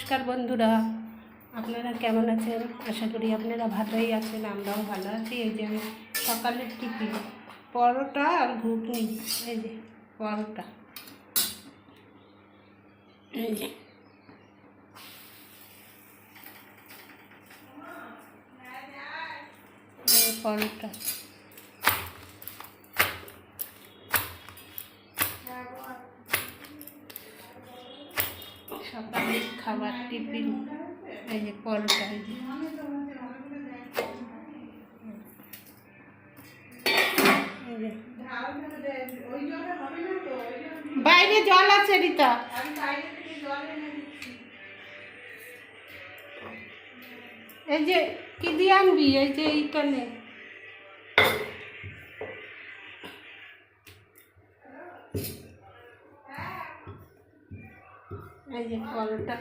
নমস্কার বন্ধুরা, আপনারা কেমন আছেন? আশা করি আপনারা ভালোই আছেন, আমরাও ভালো আছি। এই যে আমি সকালের টিফিন পরোটা আর ঘুগনি, এই যে পরোটা, এই যে পরোটা সকালের খাবার টিফিন, এই যে পরোটা, এই যে বাইরে জল আছে রিতা, এই যে কি দিয়ে আনবি, এই যে এইখানে এই যে পরোটা,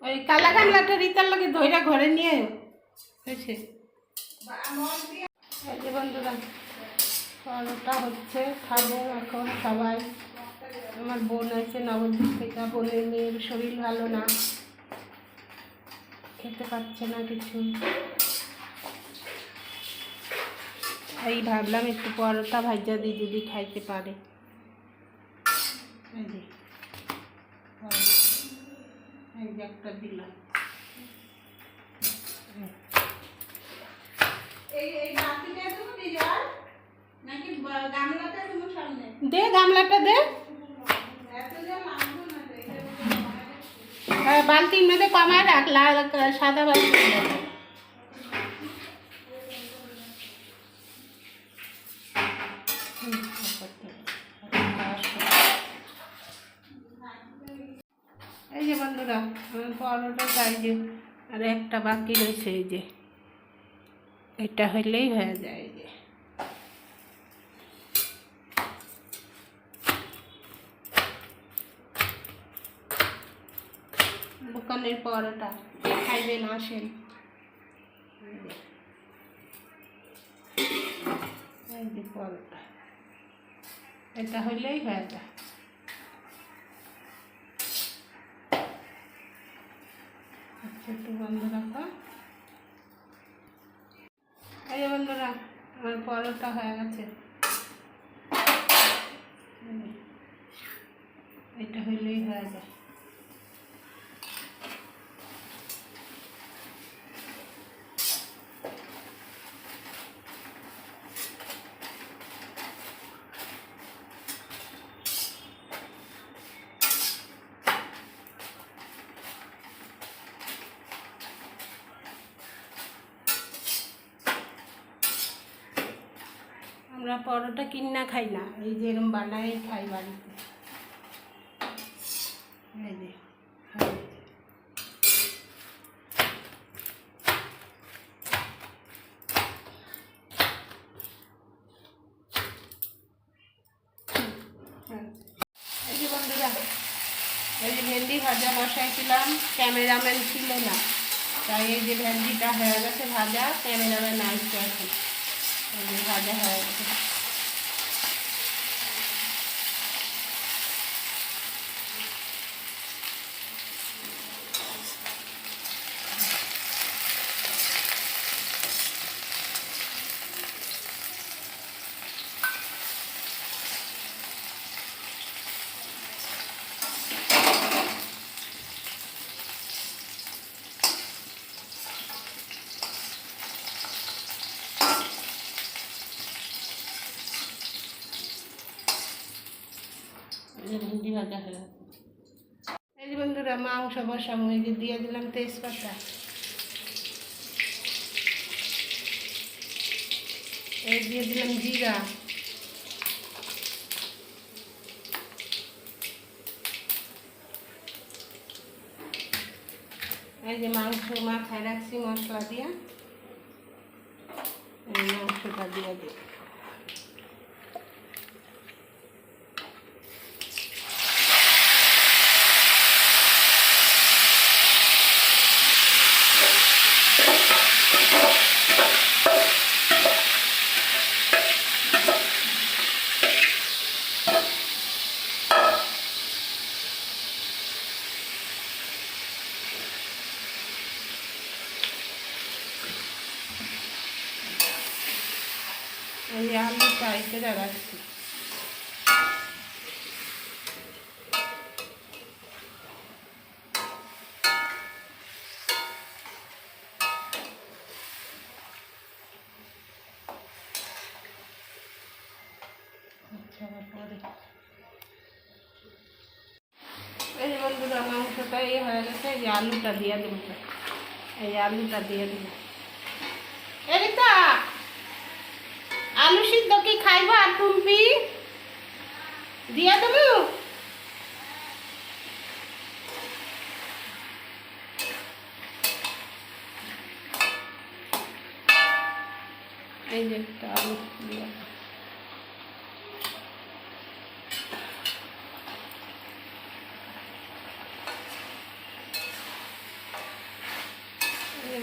ওই কালা গামলাটা রিতার লাগে ধইরা ঘরে নিয়ে হয়েছে। এই যে বন্ধুরা পরোটা হচ্ছে, খাবো এখন সবাই। আমার বোন আছে নবদ্বীপ থেকে, বোনের মেয়ের শরীর ভালো না, খেতে পাচ্ছে না কিছু, এই ভাবলাম একটু পরোটা ভাজা দিই যদি খাইতে পারে। এই যে এই যে একটা দিলাম, দে গামলাটা দে, হ্যাঁ বালতির মধ্যে কমায় রাখ, লাল সাদা বালতি। এই যে বন্ধুরা পরোটা চাই যে, আর একটা বাকি রয়েছে, এই যে এটা হইলেই হয়ে যায়। এই যে দোকানের পরোটা খাইবেন, আসেন। এই যে পরোটা, এটা হইলেই হয়ে যায়। আচ্ছা একটু বন্ধ রাখো। এই যে বন্ধুরা আমার পরোটা হয়ে গেছে, এটা হইলেই হয়ে যায়। আমরা পরোটা কিনা খাই না, এই যে এরকম বানাই খাই বাড়িতে। এই যে এই যে বন্ধুরা এই যে ভেন্ডি ভাজা বসাইছিলাম, ক্যামেরাম্যান ছিল না, তাই এই যে ভেন্ডিটা হয়ে গেছে ভাজা, ক্যামেরাম্যান আসছে এখন। এই যে ভাজা হয়ে গেছে। ভেন্ডি ভাজা হয়ে গেছে। এই যে বন্ধুরা মাংস বসাবো, এই যে দিয়ে দিলাম তেজপাতা, এই দিয়ে দিলাম জিরা, এই যে মাংস মাখায় রাখছি মশলা দিয়ে, এই মাংসটা দিয়ে দিই। এই আলু ফ্রাই করে রাখছি। এই যে বন্ধুরা মাংসটা এই হয়ে গেছে, এই যে আলুটা দিয়ে দেবো, এই আলুটা দিয়ে দেবো। এরিতা আলু সিদ্ধ কি খাইবা টুম্পি? দিয়ে দেবো। এই যে একটা আলু দিয়ে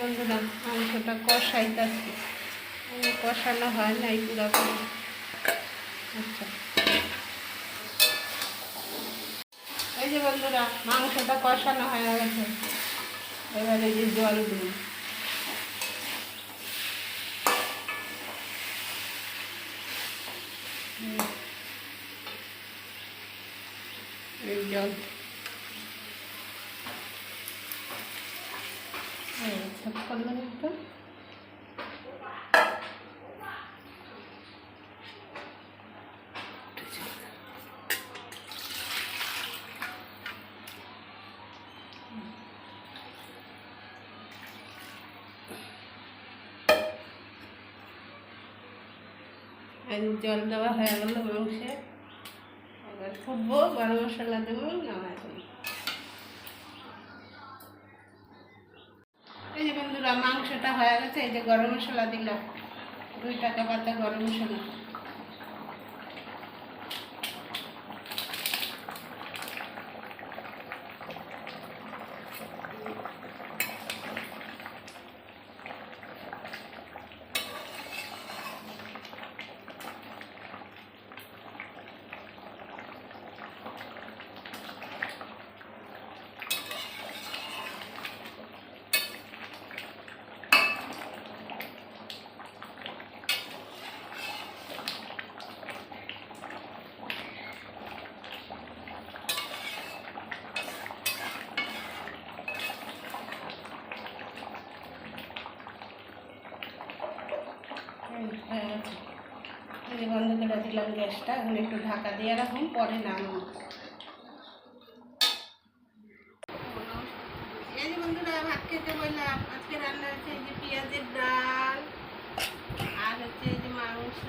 বন্ধুরা মাংসটা কষাইতেছি, কষানো হয় নাই পুরো করে। আচ্ছা এই যে বন্ধুরা মাংসটা কষানো হয়ে গেছে, এবারে যে জল দিই। এই জল সব করলাম একটু। জল দেওয়া হয়ে গেল মাংসে, এবার ফুটবো, গরম মশলা দেবো, নামাই দেবো। এই যে বন্ধুরা মাংসটা হয়ে গেছে, এই যে গরম মশলা দিলাম, 2 টাকা পাতা গরম মশলা। বন্ধ করে দিলাম গ্যাসটা, এখন একটু ঢাকা দিয়ে রাখুন, পরে নামাবো। এই যে বন্ধুরা ভাত খেতে বললাম, আজকে রান্না হচ্ছে এই যে পেঁয়াজের ডাল, আর হচ্ছে এই যে মাংস,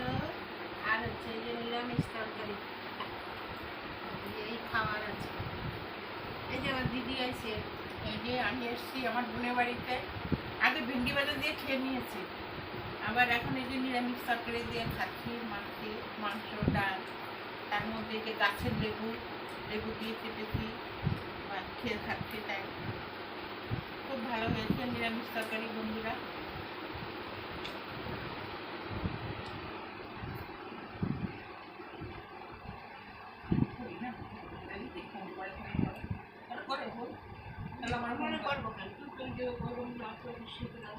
আর হচ্ছে এই যে নিরামিষ তরকারি, এই খাবার আছে। এই যে আমার দিদি আছে, এই যে আমি এসেছি আমার বোনের বাড়িতে, আগে ভেন্ডি ভাজা দিয়ে খেয়ে নিয়েছি, আবার এখন এই যে নিরামিষ তরকারি দিয়ে খাচ্ছি, মাংস ডাল, তার মধ্যে যে গাছের লেবু দিয়ে চেপেছি, খেয়ে খাচ্ছি, তাই খুব ভালো হয়েছে নিরামিষ তরকারি বন্ধুরা। আমার মনে করবো কেন গরম না শীত না।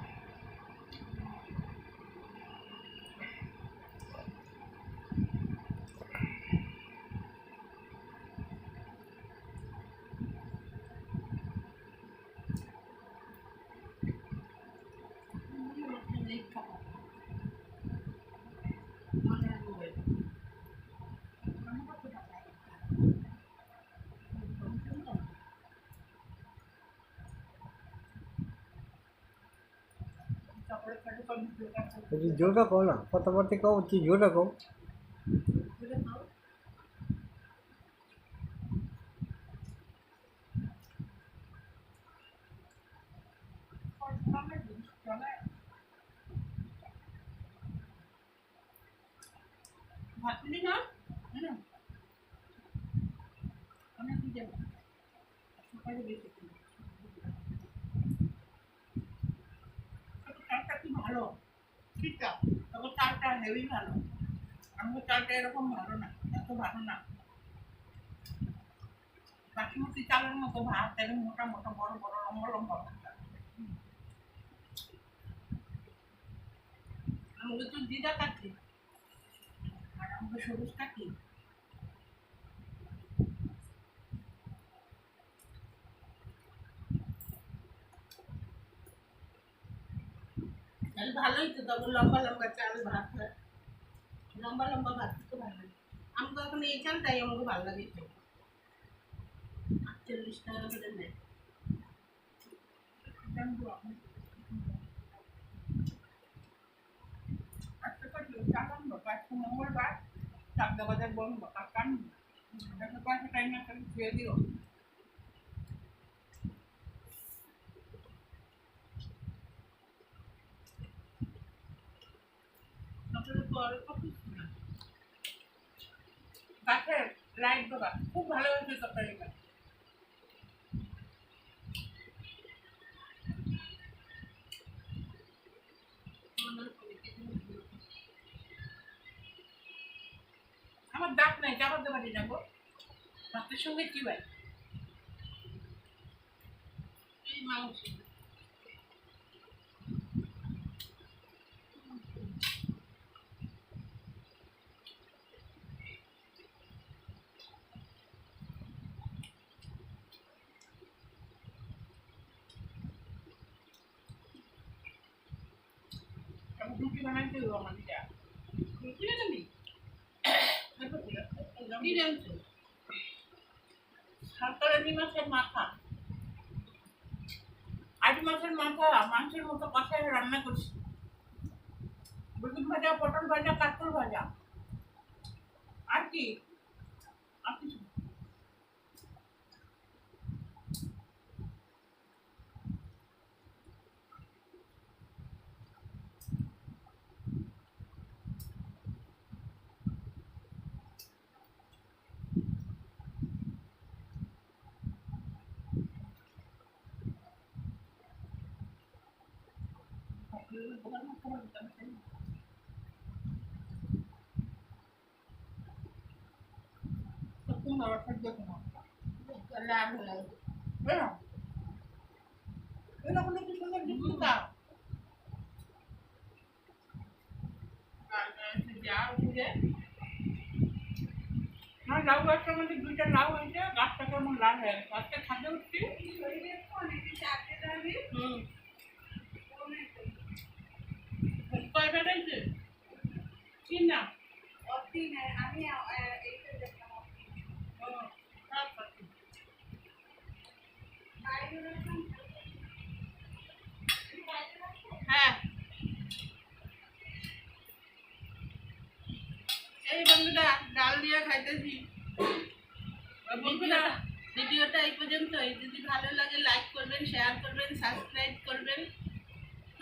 जोरदार कहो ना, फटाफट कहो, जोरदार कहो। ভালো ঠিকটা, তবে চালটা হেভি ভালো, আমার চালটা এরকম ভালো না, এত ভালো না, বাসমতি চালের মতো ভাত, এরকম মোটা মোটা বড় বড় লম্বা লম্বা ভাত। আমি তো দিদা খাচ্ছি, সবুজটা কি তাহলে ভালোই তো, তখন লম্বা লম্বা চাল ভাত হয়, লম্বা লম্বা ভাত তো ভালো লাগে। আমাকে এখন এই চালটাই আমাকে ভালো লাগে তো, 48 টাকা করে নেয়। আজকে তো চালান আজকে মঙ্গলবার, চাকদা বাজার বন্ধ, কাকান পয়সা টাইম না খেয়ে দিও। আপনাদের পরে কত না গাছের লাইট বাবা খুব ভালো হয়েছে তরকারিটা। আমার ডাক নাই, চাপাতে পারি যাবো ভাতের সঙ্গে কি ভাই এই মাংস রুটি বানাইতে দেবো আমার দিটা রুটি বানাবি? কি জানছো? সাঁতারানি মাছের মাথা, আটি মাছের মাথা মাংসের মতো কষায় রান্না করছি, বেগুন ভাজা, পটল ভাজা, কাঁকড় ভাজা, আর কি আর কিছু না। সত্যি বাবা সহ্য করো লাভ লাগে। এরকম একটু সুন্দর দিচ্ছি তা যা উঠে আমার লাউ গাছটার মধ্যে দুইটা লাউ হয়েছে, গাছটা কেমন লাল হয়ে গেছে, আজকে খাদ্য উঠছি। হুম কয়টা রয়েছে? কি না হ্যাঁ, এই বন্ধুরা ডাল দিয়ে খাইতেছি। বন্ধুরা ভিডিওটা এই পর্যন্তই। যদি ভালো লাগে লাইক করবেন, শেয়ার করবেন, সাবস্ক্রাইব করবেন,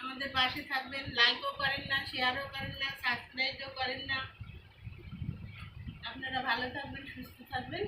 আমাদের পাশে থাকবেন। লাইকও করেন না, শেয়ারও করেন না, সাবস্ক্রাইবও করেন না। আপনারা ভালো থাকবেন, সুস্থ থাকবেন।